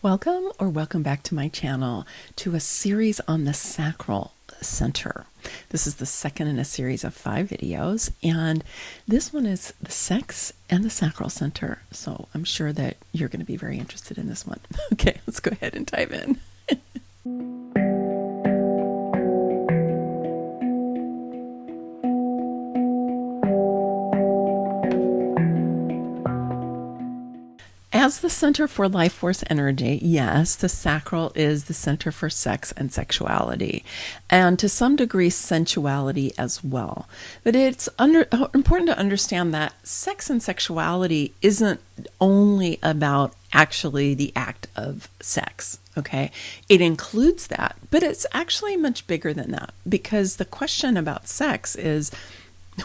Welcome back to my channel to a series on the Sacral Center. This is the second in a series of 5 videos, and this one is the sex and the Sacral Center. So I'm sure that you're going to be very interested in this one. Okay, let's go ahead and dive in. As the center for life force energy, yes, the sacral is the center for sex and sexuality, and to some degree sensuality as well. But it's important to understand that sex and sexuality isn't only about actually the act of sex, okay? It includes that, but it's actually much bigger than that, because the question about sex is,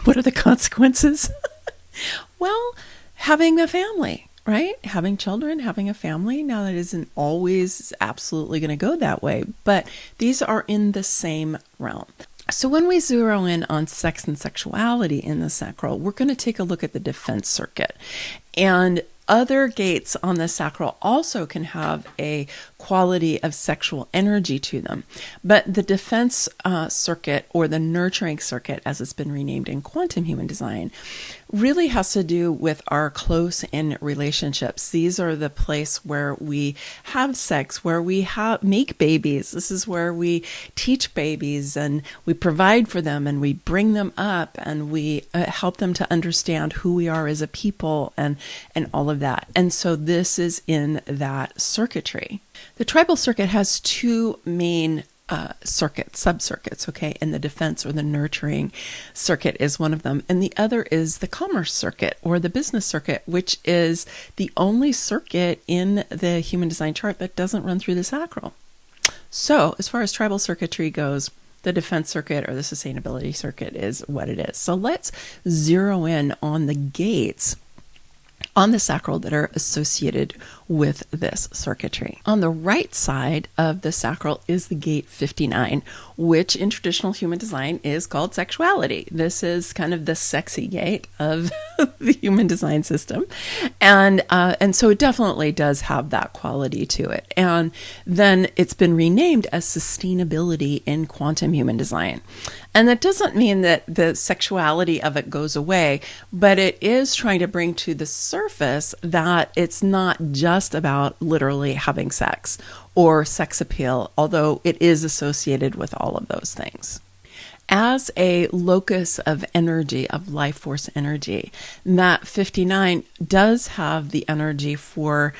what are the consequences? Well, having a family. Right? Having children, having a family. Now, that isn't always absolutely going to go that way, but these are in the same realm. So when we zero in on sex and sexuality in the sacral, we're going to take a look at the defense circuit. And other gates on the sacral also can have a quality of sexual energy to them. But the defense circuit, or the nurturing circuit, as it's been renamed in quantum human design, really has to do with our close-in relationships. These are the place where we have sex, where we make babies. This is where we teach babies, and we provide for them, and we bring them up, and we help them to understand who we are as a people, and all of that. And so this is in that circuitry. The tribal circuit has 2 main sub-circuits, okay? And the defense or the nurturing circuit is one of them. And the other is the commerce circuit, or the business circuit, which is the only circuit in the human design chart that doesn't run through the sacral. So as far as tribal circuitry goes, the defense circuit or the sustainability circuit is what it is. So let's zero in on the gates on the sacral that are associated with this circuitry. On the right side of the sacral is the gate 59, which in traditional human design is called sexuality. This is kind of the sexy gate of the human design system. And so it definitely does have that quality to it. And then it's been renamed as sustainability in quantum human design. And that doesn't mean that the sexuality of it goes away, but it is trying to bring to the surface that it's not just about literally having sex or sex appeal, although it is associated with all of those things. As a locus of energy, of life force energy, that 59 does have the energy for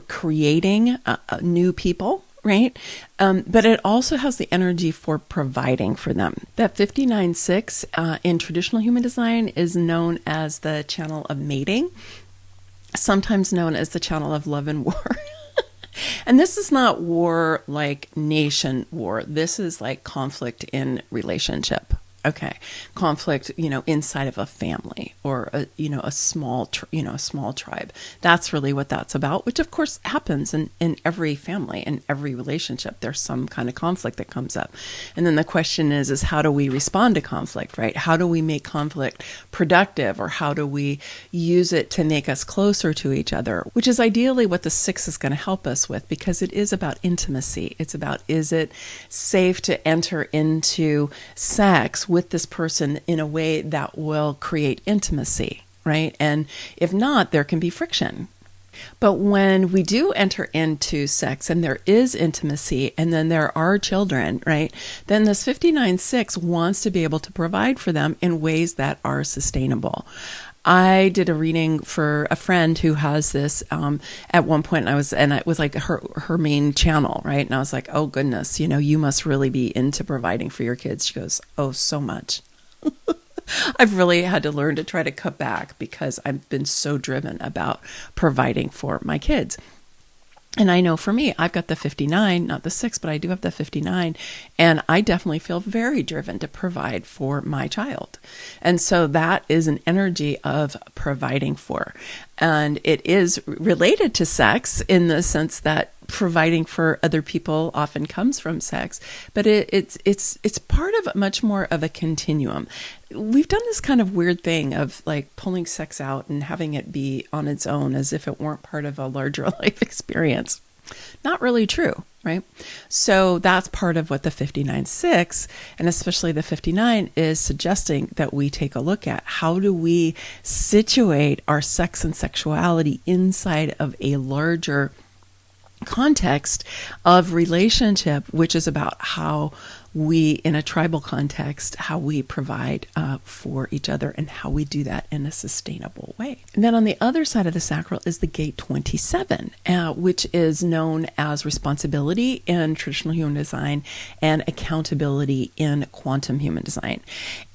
creating new people, right? But it also has the energy for providing for them. That 59-6 in traditional human design is known as the channel of mating, sometimes known as the channel of love and war. And this is not war like nation war. This is like conflict in relationship. Okay, conflict, inside of a family, or a small tribe. That's really what that's about, which of course happens in every family, in every relationship. There's some kind of conflict that comes up. And then the question is how do we respond to conflict, right? How do we make conflict productive, or how do we use it to make us closer to each other, which is ideally what the 6 is going to help us with, because it is about intimacy. It's about, is it safe to enter into sex with this person in a way that will create intimacy, right? And if not, there can be friction. But when we do enter into sex and there is intimacy, and then there are children, right? Then this 59-6 wants to be able to provide for them in ways that are sustainable. I did a reading for a friend who has this at one point, and it was like her main channel, right? And I was like, oh goodness, you must really be into providing for your kids. She goes, oh, so much. I've really had to learn to try to cut back, because I've been so driven about providing for my kids. And I know for me, I've got the 59, not the 6, but I do have the 59. And I definitely feel very driven to provide for my child. And so that is an energy of providing for. And it is related to sex in the sense that providing for other people often comes from sex, but it's part of much more of a continuum. We've done this kind of weird thing of like pulling sex out and having it be on its own as if it weren't part of a larger life experience. Not really true, right? So that's part of what the 59.6 and especially the 59 is suggesting that we take a look at. How do we situate our sex and sexuality inside of a larger context of relationship, which is about how we, in a tribal context, how we provide for each other and how we do that in a sustainable way. And then on the other side of the sacral is the gate 27, which is known as responsibility in traditional human design and accountability in quantum human design.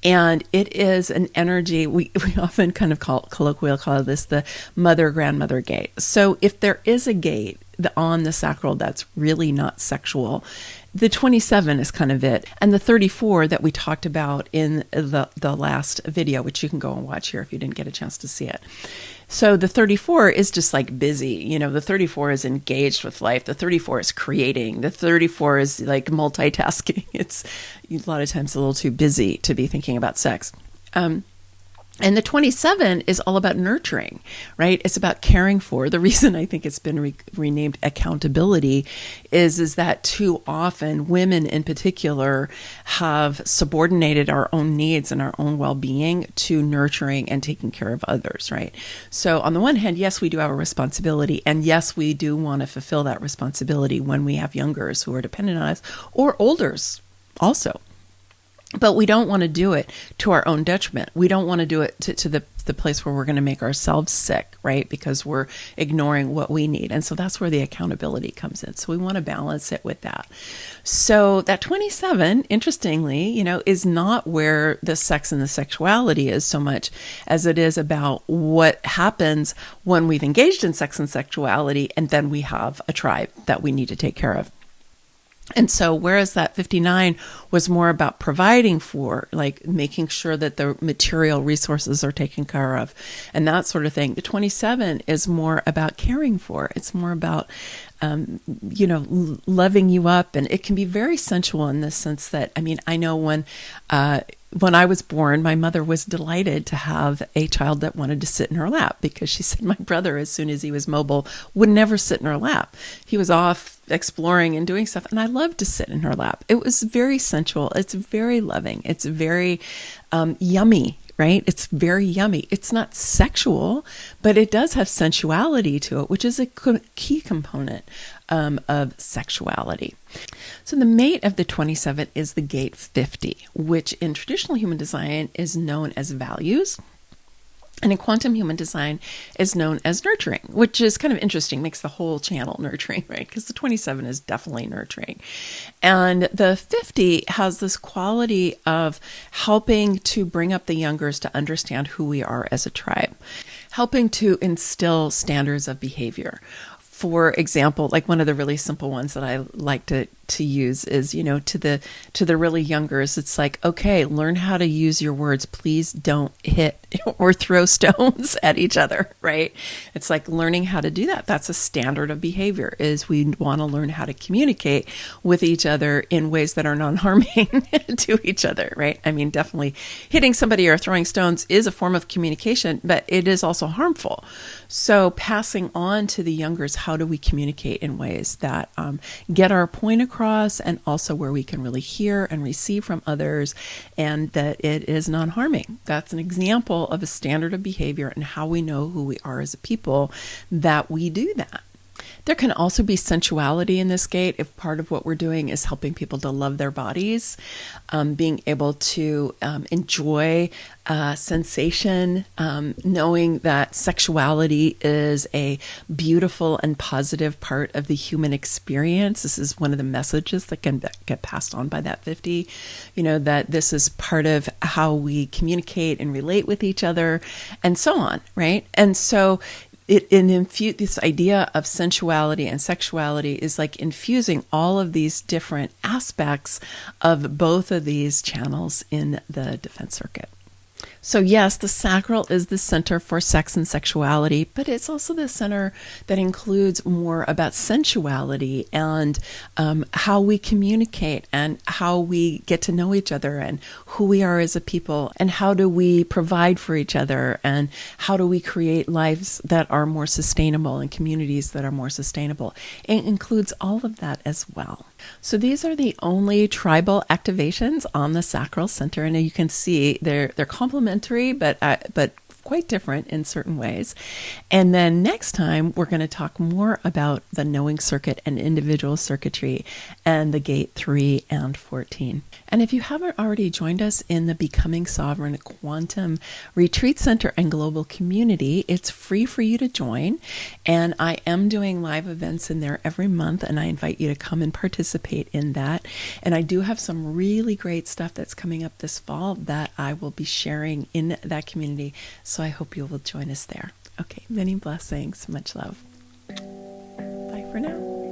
And it is an energy, we often kind of colloquially call this the mother-grandmother gate. So if there is a gate on the sacral that's really not sexual, the 27 is kind of it. And the 34 that we talked about in the last video, which you can go and watch here if you didn't get a chance to see it. So the 34 is just like busy. The 34 is engaged with life. The 34 is creating. The 34 is like multitasking. It's a lot of times a little too busy to be thinking about sex. And the 27 is all about nurturing, right? It's about caring for. The reason I think it's been renamed accountability is that too often women in particular have subordinated our own needs and our own well-being to nurturing and taking care of others, right? So on the one hand, yes, we do have a responsibility, and yes, we do want to fulfill that responsibility when we have youngers who are dependent on us, or olders also. But we don't want to do it to our own detriment. We don't want to do it to the place where we're going to make ourselves sick, right? Because we're ignoring what we need. And so that's where the accountability comes in. So we want to balance it with that. So that 27, interestingly, is not where the sex and the sexuality is so much as it is about what happens when we've engaged in sex and sexuality, and then we have a tribe that we need to take care of. And so whereas that 59 was more about providing for, like making sure that the material resources are taken care of and that sort of thing, the 27 is more about caring for. It's more about, loving you up. And it can be very sensual in the sense that, I know when I was born, my mother was delighted to have a child that wanted to sit in her lap, because she said my brother, as soon as he was mobile, would never sit in her lap. He was off exploring and doing stuff, and I loved to sit in her lap. It was very sensual. It's very loving. It's very yummy, right? It's very yummy. It's not sexual, but it does have sensuality to it, which is a key component of sexuality. So the mate of the 27 is the gate 50, which in traditional human design is known as values. And in quantum human design is known as nurturing, which is kind of interesting, makes the whole channel nurturing, right? Because the 27 is definitely nurturing. And the 50 has this quality of helping to bring up the youngers to understand who we are as a tribe, helping to instill standards of behavior. For example, like one of the really simple ones that I like to use is, to the really youngers, it's like, okay, learn how to use your words. Please don't hit or throw stones at each other, right? It's like learning how to do that. That's a standard of behavior, is we want to learn how to communicate with each other in ways that are non-harming to each other, right? Definitely hitting somebody or throwing stones is a form of communication, but it is also harmful. So passing on to the youngers, how do we communicate in ways that get our point across, and also where we can really hear and receive from others, and that it is non-harming. That's an example of a standard of behavior and how we know who we are as a people, that we do that. There can also be sensuality in this gate if part of what we're doing is helping people to love their bodies, being able to enjoy sensation, knowing that sexuality is a beautiful and positive part of the human experience. This is one of the messages that can get passed on by that 50, that this is part of how we communicate and relate with each other, and so on, right? And so this idea of sensuality and sexuality is like infusing all of these different aspects of both of these channels in the defense circuit. So, yes, the sacral is the center for sex and sexuality, but it's also the center that includes more about sensuality and how we communicate and how we get to know each other and who we are as a people and how do we provide for each other and how do we create lives that are more sustainable and communities that are more sustainable. It includes all of that as well. So these are the only tribal activations on the Sacral Center, and you can see they're complementary, but quite different in certain ways. And then next time we're going to talk more about the knowing circuit and individual circuitry and the gate 3 and 14. And if you haven't already joined us in the Becoming Sovereign Quantum Retreat Center and Global Community, it's free for you to join. And I am doing live events in there every month, and I invite you to come and participate in that. And I do have some really great stuff that's coming up this fall that I will be sharing in that community. So I hope you will join us there. Okay, many blessings. Much love. Bye for now.